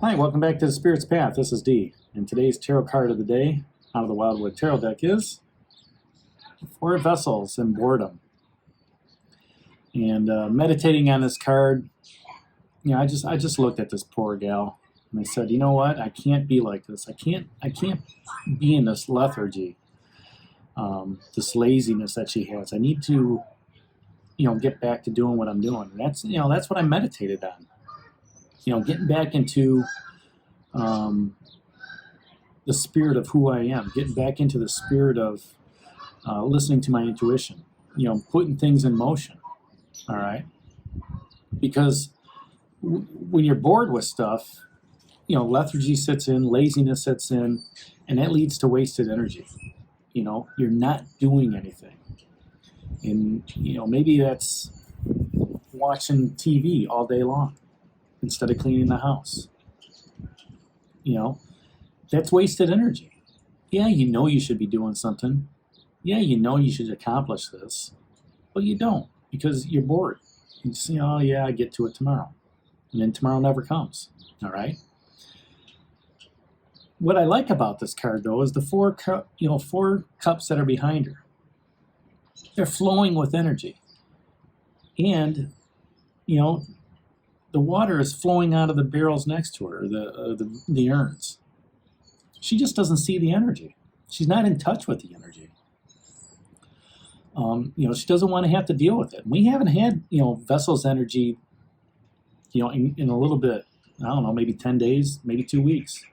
Hi, welcome back to the Spirit's Path. This is Dee, and today's tarot card of the day out of the Wildwood Tarot deck is Four Vessels and Boredom. And meditating on this card, I just looked at this poor gal and I said, you know what? I can't be like this. I can't be in this lethargy, this laziness that she has. I need to, get back to doing what I'm doing. And that's what I meditated on. Getting back into the spirit of who I am, getting back into the spirit of listening to my intuition, putting things in motion, all right? Because when you're bored with stuff, lethargy sets in, laziness sets in, and that leads to wasted energy. You're not doing anything. And, maybe that's watching TV all day long instead of cleaning the house. That's wasted energy. Yeah, you should be doing something. Yeah, you should accomplish this, but you don't because you're bored. You just say, oh yeah, I get to it tomorrow. And then tomorrow never comes, all right? What I like about this card though is the four cups that are behind her. They're flowing with energy. And, the water is flowing out of the barrels next to her, the urns. She just doesn't see the energy. She's not in touch with the energy. She doesn't want to have to deal with it. We haven't had, Vessel's energy, in a little bit. I don't know, maybe 10 days, maybe 2 weeks.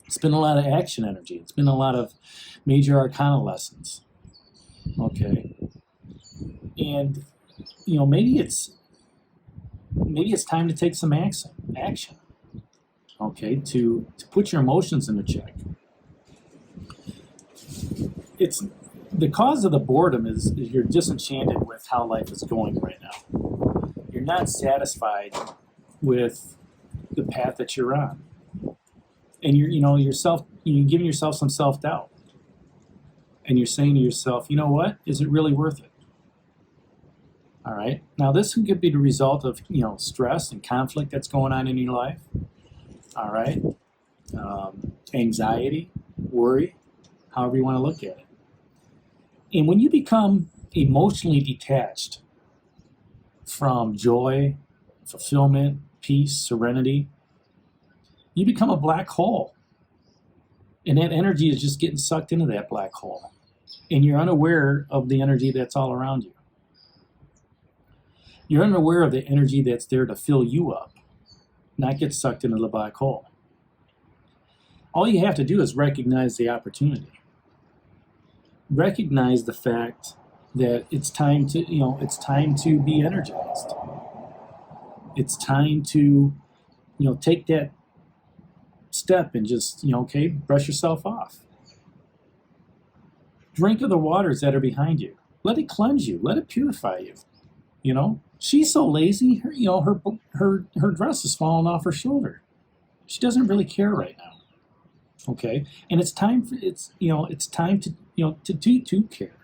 It's been a lot of action energy. It's been a lot of major arcana lessons. Okay. And, maybe it's time to take some action. Okay, to put your emotions into check. It's the cause of the boredom is you're disenchanted with how life is going right now. You're not satisfied with the path that you're on, and you're giving yourself some self-doubt, and you're saying to yourself, you know what? Is it really worth it? All right. Now this could be the result of stress and conflict that's going on in your life. All right. Anxiety, worry, however you want to look at it. And when you become emotionally detached from joy, fulfillment, peace, serenity, you become a black hole. And that energy is just getting sucked into that black hole. And you're unaware of the energy that's all around you. You're unaware of the energy that's there to fill you up, not get sucked into the black hole. All you have to do is recognize the opportunity. Recognize the fact that it's time to be energized. It's time to, take that step and just, brush yourself off. Drink of the waters that are behind you. Let it cleanse you. Let it purify you. She's so lazy. Her dress is falling off her shoulder. She doesn't really care right now. Okay, and it's time to care.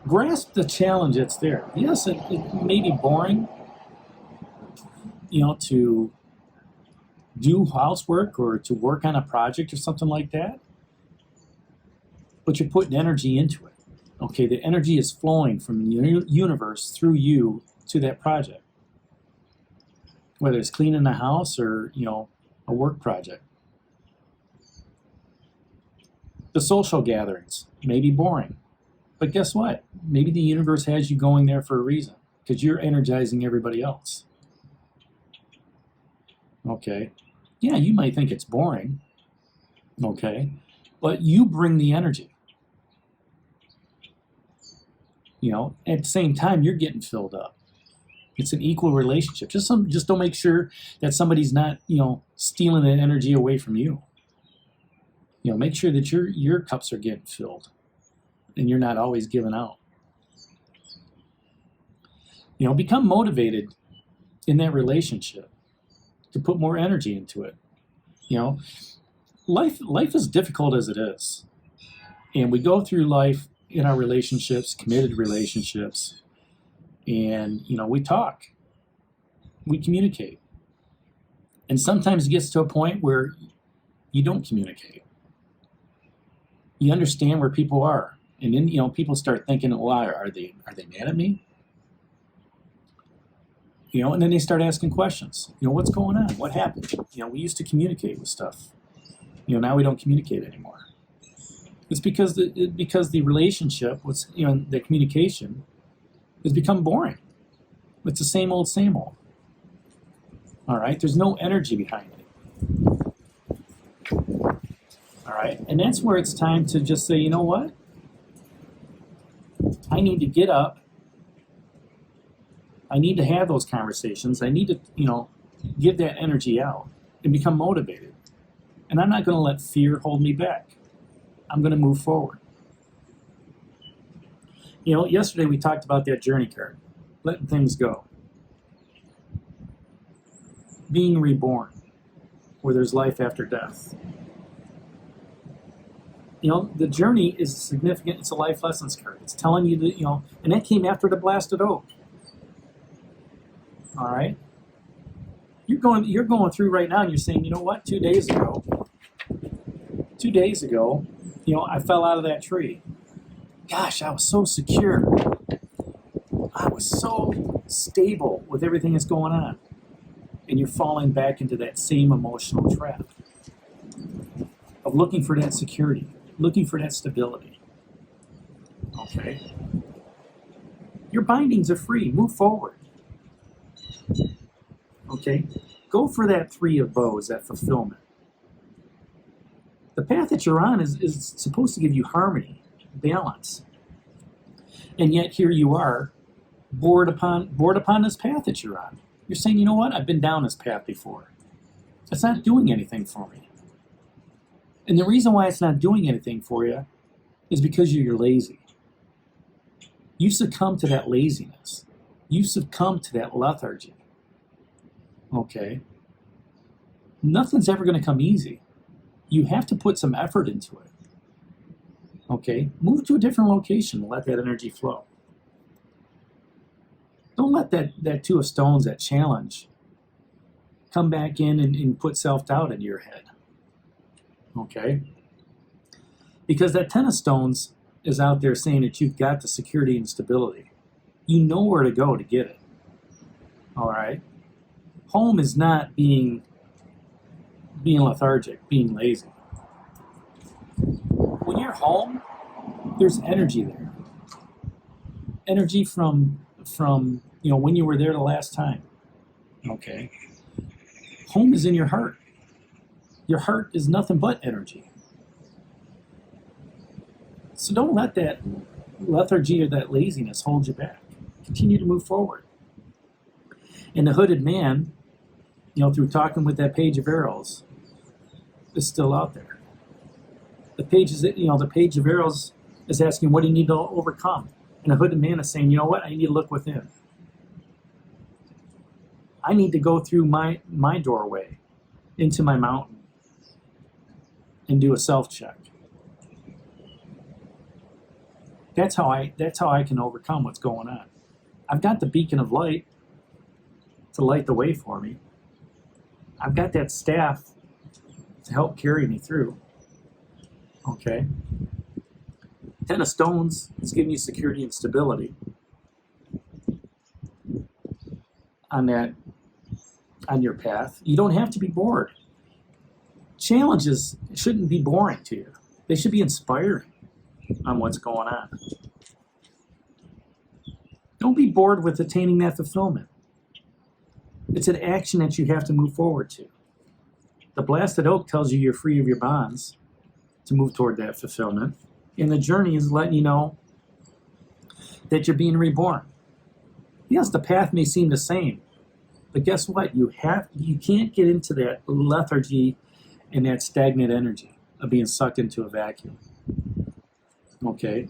Grasp the challenge that's there. Yes, it may be boring, to do housework or to work on a project or something like that, but you're putting energy into it. Okay, the energy is flowing from the universe through you to that project. Whether it's cleaning the house or, a work project. The social gatherings may be boring, but guess what? Maybe the universe has you going there for a reason, because you're energizing everybody else. Okay, yeah, you might think it's boring, okay, but you bring the energy. At the same time, you're getting filled up. It's an equal relationship. Just don't make sure that somebody's not, stealing that energy away from you. Make sure that your cups are getting filled and you're not always giving out. Become motivated in that relationship to put more energy into it. Life is difficult as it is. And we go through life in our relationships, committed relationships, and we talk. We communicate. And sometimes it gets to a point where you don't communicate. You understand where people are. And then, people start thinking, well, are they mad at me? And then they start asking questions. What's going on? What happened? We used to communicate with stuff. Now we don't communicate anymore. It's because the relationship was, the communication has become boring. It's the same old, same old. All right? There's no energy behind it. All right? And that's where it's time to just say, you know what? I need to get up. I need to have those conversations. I need to, give that energy out and become motivated. And I'm not going to let fear hold me back. I'm going to move forward. Yesterday we talked about that journey card, letting things go. Being reborn, where there's life after death. The journey is significant. It's a life lessons card. It's telling you that, and that came after the blasted oak. All right? You're going through right now and you're saying, you know what, 2 days ago, I fell out of that tree. Gosh, I was so secure. I was so stable with everything that's going on. And you're falling back into that same emotional trap of looking for that security, looking for that stability. Okay? Your bindings are free. Move forward. Okay? Go for that 3 of bows, that fulfillment. The path that you're on is supposed to give you harmony, balance. And yet here you are, bored upon this path that you're on. You're saying, you know what? I've been down this path before. It's not doing anything for me. And the reason why it's not doing anything for you is because you're lazy. You succumb to that laziness. You succumb to that lethargy. Okay? Nothing's ever going to come easy. You have to put some effort into it. Okay? Move to a different location and let that energy flow. Don't let that 2 of stones, that challenge, come back in and put self-doubt into your head. Okay? Because that 10 of stones is out there saying that you've got the security and stability. You know where to go to get it. All right? Home is not being lethargic, being lazy. When you're home, there's energy there. Energy from when you were there the last time. Okay? Home is in your heart. Your heart is nothing but energy. So don't let that lethargy or that laziness hold you back. Continue to move forward. And the hooded man, through talking with that page of arrows, is still out there. The page of arrows is asking, what do you need to overcome? And the hooded man is saying, you know what? I need to look within. I need to go through my doorway into my mountain and do a self-check. That's how I can overcome what's going on. I've got the beacon of light to light the way for me. I've got that staff to help carry me through. Okay? 10 of stones is giving you security and stability on your path. You don't have to be bored. Challenges shouldn't be boring to you. They should be inspiring on what's going on. Don't be bored with attaining that fulfillment. It's an action that you have to move forward to. The blasted oak tells you you're free of your bonds to move toward that fulfillment. And the journey is letting you know that you're being reborn. Yes, the path may seem the same, but guess what? You can't get into that lethargy and that stagnant energy of being sucked into a vacuum. Okay?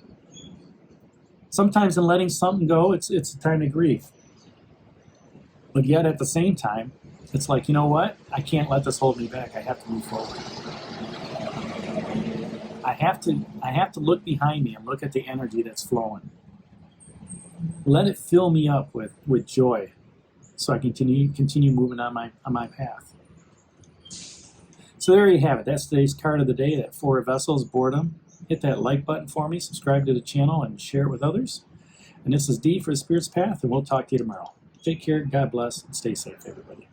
Sometimes in letting something go, it's a time to grieve. But yet at the same time, it's like, you know what? I can't let this hold me back. I have to move forward. I have to look behind me and look at the energy that's flowing. Let it fill me up with joy, so I continue moving on my path. So there you have it. That's today's card of the day, that 4 of Vessels, Boredom. Hit that like button for me, subscribe to the channel, and share it with others. And this is D for the Spirit's Path, and we'll talk to you tomorrow. Take care, God bless, and stay safe, everybody.